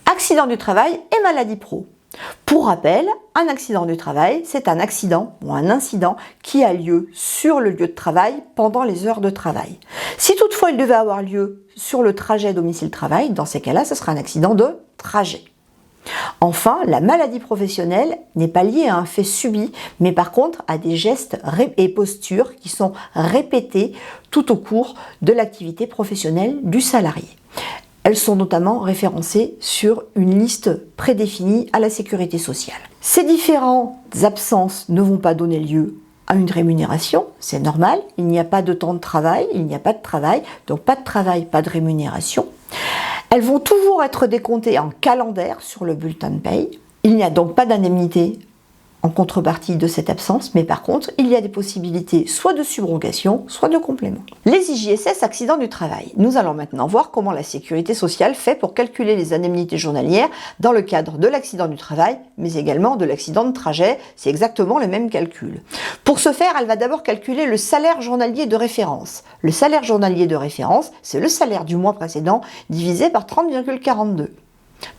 Accident du travail et maladie pro. Pour rappel, un accident du travail, c'est un accident ou un incident qui a lieu sur le lieu de travail pendant les heures de travail. Si toutefois il devait avoir lieu sur le trajet domicile-travail, dans ces cas-là, ce sera un accident de trajet. Enfin, la maladie professionnelle n'est pas liée à un fait subi, mais par contre à des gestes et postures qui sont répétés tout au cours de l'activité professionnelle du salarié. Elles sont notamment référencées sur une liste prédéfinie à la sécurité sociale. Ces différentes absences ne vont pas donner lieu à une rémunération, c'est normal, il n'y a pas de temps de travail, il n'y a pas de travail, donc pas de travail, pas de rémunération. Elles vont toujours être décomptées en calendaire sur le bulletin de paye. Il n'y a donc pas d'indemnité en contrepartie de cette absence, mais par contre, il y a des possibilités soit de subrogation, soit de complément. Les IJSS accidents du travail. Nous allons maintenant voir comment la sécurité sociale fait pour calculer les indemnités journalières dans le cadre de l'accident du travail, mais également de l'accident de trajet. C'est exactement le même calcul. Pour ce faire, elle va d'abord calculer le salaire journalier de référence. Le salaire journalier de référence, c'est le salaire du mois précédent divisé par 30,42.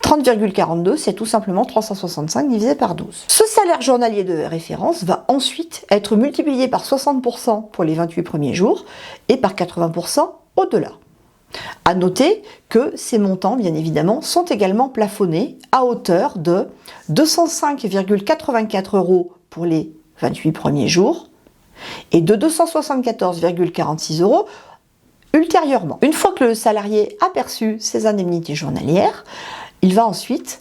30,42, c'est tout simplement 365 divisé par 12. Ce salaire journalier de référence va ensuite être multiplié par 60% pour les 28 premiers jours et par 80% au-delà. À noter que ces montants, bien évidemment, sont également plafonnés à hauteur de 205,84 € pour les 28 premiers jours et de 274,46 € ultérieurement. Une fois que le salarié a perçu ses indemnités journalières, il va ensuite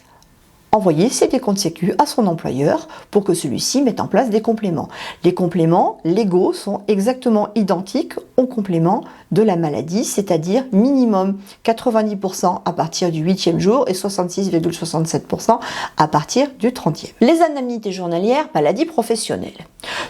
envoyer ses décomptes sécu à son employeur pour que celui-ci mette en place des compléments. Les compléments légaux sont exactement identiques aux compléments de la maladie, c'est-à-dire minimum 90% à partir du 8e jour et 66,67% à partir du 30e. Les indemnités journalières maladie professionnelle.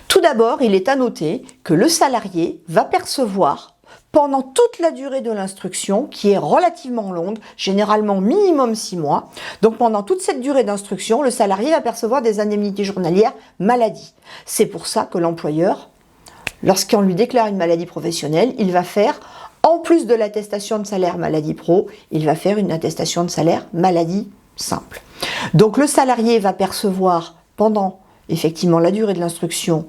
Tout d'abord, il est à noter que le salarié va percevoir pendant toute la durée de l'instruction, qui est relativement longue, généralement minimum 6 mois. Donc pendant toute cette durée d'instruction, le salarié va percevoir des indemnités journalières maladie. C'est pour ça que l'employeur, lorsqu'on lui déclare une maladie professionnelle, il va faire, en plus de l'attestation de salaire maladie pro, il va faire une attestation de salaire maladie simple. Donc le salarié va percevoir pendant effectivement la durée de l'instruction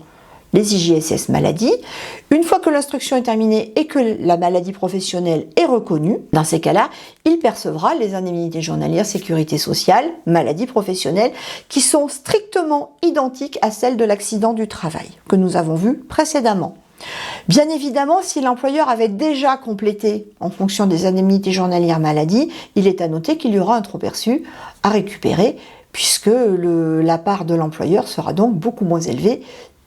les IJSS maladie. Une fois que l'instruction est terminée et que la maladie professionnelle est reconnue, dans ces cas-là, il percevra les indemnités journalières sécurité sociale, maladie professionnelle, qui sont strictement identiques à celles de l'accident du travail, que nous avons vu précédemment. Bien évidemment, si l'employeur avait déjà complété en fonction des indemnités journalières maladie, il est à noter qu'il y aura un trop-perçu à récupérer, puisque la part de l'employeur sera donc beaucoup moins élevée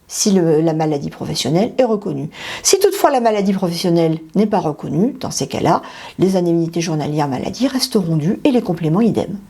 si la maladie professionnelle est reconnue. Si toutefois la maladie professionnelle n'est pas reconnue, dans ces cas-là, les indemnités journalières maladie resteront dues et les compléments idem.